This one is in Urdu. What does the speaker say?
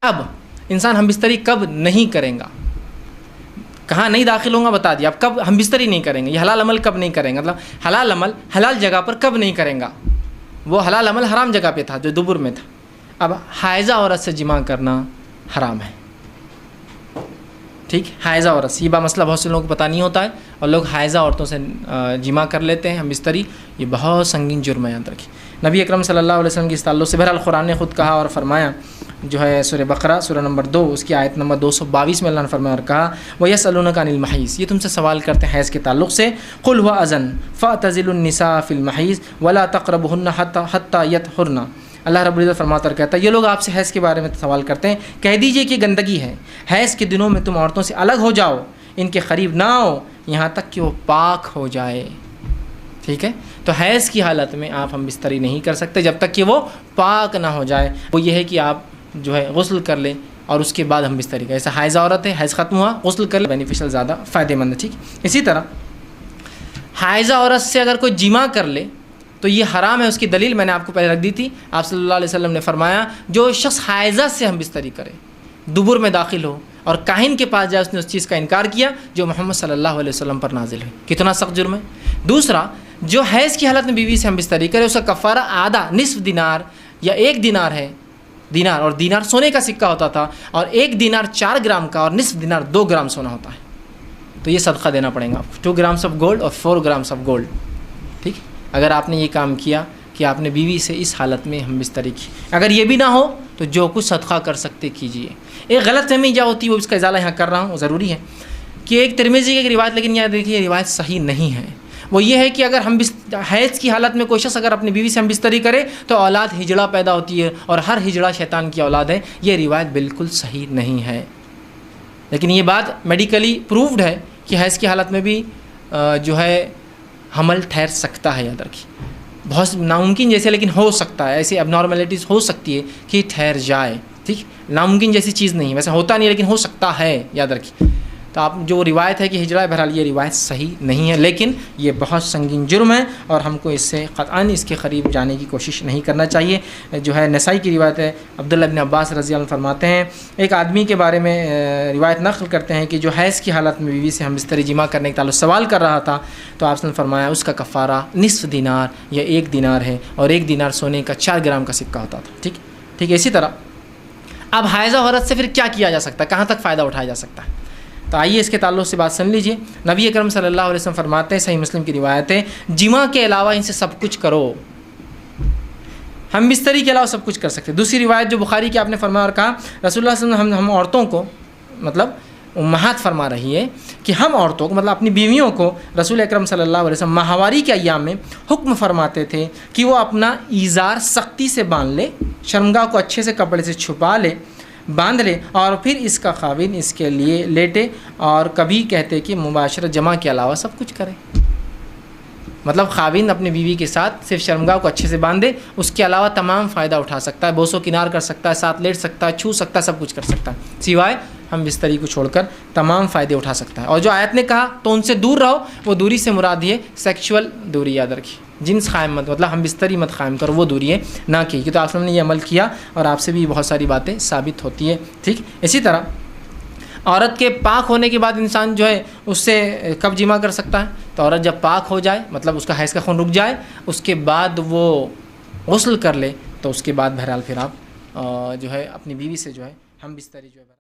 اب انسان ہم بستری کب نہیں کریں گا، کہاں نہیں داخل ہوں گا بتا دیا، اب کب ہم بستری نہیں کریں گے، یہ حلال عمل کب نہیں کریں گے، مطلب حلال عمل حلال جگہ پر کب نہیں کریں گا، وہ حلال عمل حرام جگہ پہ تھا جو دبر میں تھا۔ اب حائضہ عورت سے جماع کرنا حرام ہے، ٹھیک، حائضہ عورت سے، یہ مسئلہ بہت سے لوگوں کو پتہ نہیں ہوتا ہے، اور لوگ حائضہ عورتوں سے جماع کر لیتے ہیں ہم بستری، یہ بہت سنگین جرم ہے، یاد رکھیں۔ نبی اکرم صلی اللہ علیہ وسلم کے اس تعلق سے بہرحال قرآن نے خود کہا اور فرمایا، جو ہے سورہ بقرہ سورہ نمبر 2 اس کی آیت نمبر 222 میں اللہ نے فرمایا اور کہا وَيَسْأَلُونَكَ عَنِ الْمَحِيضِ، یہ تم سے سوال کرتے ہیں حیض کے تعلق سے، قُلْ هُوَ أَذًى فَاعْتَزِلُوا النِّسَاءَ فِي الْمَحِيضِ وَلَا تَقْرَبُوهُنَّ حَتَّى يَطْهُرْنَ۔ اللہ رب العزت فرماتا کہتا ہے یہ لوگ آپ سے حیض کے بارے میں سوال کرتے ہیں، کہہ دیجئے کہ گندگی ہے، حیض کے دنوں میں تم عورتوں سے الگ ہو جاؤ، ان کے قریب نہ آؤ یہاں تک کہ وہ پاک ہو جائے، ٹھیک ہے۔ تو حیض کی حالت میں آپ ہم بستری نہیں کر سکتے جب تک کہ وہ پاک نہ ہو جائے، وہ یہ ہے کہ آپ جو ہے غسل کر لیں اور اس کے بعد ہم بستری کریں، ایسا حائضہ عورت ہے، حیض ختم ہوا، غسل کر لیں، بینیفیشل زیادہ فائدہ مند ہے، ٹھیک۔ اسی طرح حائضہ عورت سے اگر کوئی جماع کر لے تو یہ حرام ہے، اس کی دلیل میں نے آپ کو پہلے رکھ دی تھی، آپ صلی اللہ علیہ وسلم نے فرمایا جو شخص حائضہ سے ہم بستری کرے، دبر میں داخل ہو اور کاہن کے پاس جائے، اس نے اس چیز کا انکار کیا جو محمد صلی اللہ علیہ وسلم پر نازل ہوئی، کتنا سخت جرم ہے۔ دوسرا، جو حیض کی حالت میں بیوی سے ہم بستری کرے، اس کا کفارہ آدھا نصف دینار یا 1 دینار ہے، دینار، اور دینار سونے کا سکہ ہوتا تھا، اور 1 دینار 4 گرام کا اور نصف دینار 2 گرام سونا ہوتا ہے، تو یہ صدقہ دینا پڑے گا، 2 گرامس آف گولڈ اور 4 گرامس آف گولڈ، ٹھیک۔ اگر آپ نے یہ کام کیا کہ آپ نے بیوی سے اس حالت میں ہم بستری کی، اگر یہ بھی نہ ہو تو جو کچھ صدقہ کر سکتے کیجئے۔ ایک غلط فہمی کیا ہوتی ہے، وہ اس کا ازالہ یہاں کر رہا ہوں، ضروری ہے، کہ ایک ترمذی کی ایک روایت، لیکن یہاں دیکھیے یہ روایت صحیح نہیں ہے، وہ یہ ہے کہ اگر ہم حیض کی حالت میں کوئی شخص اگر اپنی بیوی سے ہم بستری کرے تو اولاد ہجڑا پیدا ہوتی ہے، اور ہر ہجڑا شیطان کی اولاد ہے، یہ روایت بالکل صحیح نہیں ہے، لیکن یہ بات میڈیکلی پروفڈ ہے کہ حیض کی حالت میں بھی جو ہے حمل ٹھہر سکتا ہے، یاد رکھیے، بہت ناممکن جیسے، لیکن ہو سکتا ہے، ایسی اب نارملٹیز ہو سکتی ہے کہ ٹھہر جائے، ٹھیک، ناممکن جیسی چیز نہیں ہے، ویسے ہوتا نہیں لیکن ہو سکتا ہے، یاد رکھیے۔ تو آپ جو روایت ہے کہ ہجڑا ہے، بہرحال یہ روایت صحیح نہیں ہے، لیکن یہ بہت سنگین جرم ہے اور ہم کو اس سے قطعاً اس کے قریب جانے کی کوشش نہیں کرنا چاہیے۔ جو ہے نسائی کی روایت ہے، عبداللہ بن عباس رضی اللہ عنہ فرماتے ہیں، ایک آدمی کے بارے میں روایت نقل کرتے ہیں کہ جو حیض کی حالت میں بیوی سے ہم بستری جماع کرنے کے تعلق سوال کر رہا تھا، تو آپ نے فرمایا اس کا کفارہ نصف دینار یا 1 دینار ہے، اور 1 دینار سونے کا 4 گرام کا سکہ ہوتا تھا، ٹھیک ٹھیک۔ اسی طرح اب حائضہ عورت سے پھر کیا کیا جا سکتا ہے، کہاں تک فائدہ اٹھایا جا سکتا ہے، تو آئیے اس کے تعلق سے بات سن لیجئے۔ نبی اکرم صلی اللہ علیہ وسلم فرماتے ہیں، صحیح مسلم کی روایت ہے، جماع کے علاوہ ان سے سب کچھ کرو، ہم بستری کے علاوہ سب کچھ کر سکتے ہیں۔ دوسری روایت جو بخاری کی آپ نے فرمایا اور کہا رسول اللہ صلی اللہ علیہ وسلم ہم عورتوں کو، مطلب امہات فرما رہی ہے کہ ہم عورتوں کو، مطلب اپنی بیویوں کو رسول اکرم صلی اللہ علیہ وسلم ماہواری کے ایام میں حکم فرماتے تھے کہ وہ اپنا ایزار سختی سے باندھ لے، شرمگاہ کو اچھے سے کپڑے سے چھپا لے، باندھ لے، اور پھر اس کا خاوند اس کے لیے لیٹے، اور کبھی کہتے کہ مباشرت جماع کے علاوہ سب کچھ کرے، مطلب خاوند اپنی بیوی کے ساتھ صرف شرمگاہ کو اچھے سے باندھے، اس کے علاوہ تمام فائدہ اٹھا سکتا ہے، بوس و کنار کر سکتا ہے، ساتھ لیٹ سکتا ہے، چھو سکتا ہے، سب کچھ کر سکتا ہے، سوائے ہم بستری کو چھوڑ کر تمام فائدے اٹھا سکتا ہے۔ اور جو آیت نے کہا تو ان سے دور رہو، وہ دوری سے مراد یہ سیکشول دوری، یاد رکھیے، جنس قائم مت، مطلب ہم بستری مت قائم کرو، وہ دوری ہے نہ کی، کہ تو آپ نے یہ عمل کیا اور آپ سے بھی بہت ساری باتیں ثابت ہوتی ہیں، ٹھیک۔ اسی طرح عورت کے پاک ہونے کے بعد انسان جو ہے اس سے کب جماع کر سکتا ہے، تو عورت جب پاک ہو جائے، مطلب اس کا حیض کا خون رک جائے، اس کے بعد وہ غسل کر لے، تو اس کے بعد بہرحال پھر آپ جو ہے اپنی بیوی سے جو ہے ہم بستری جو ہے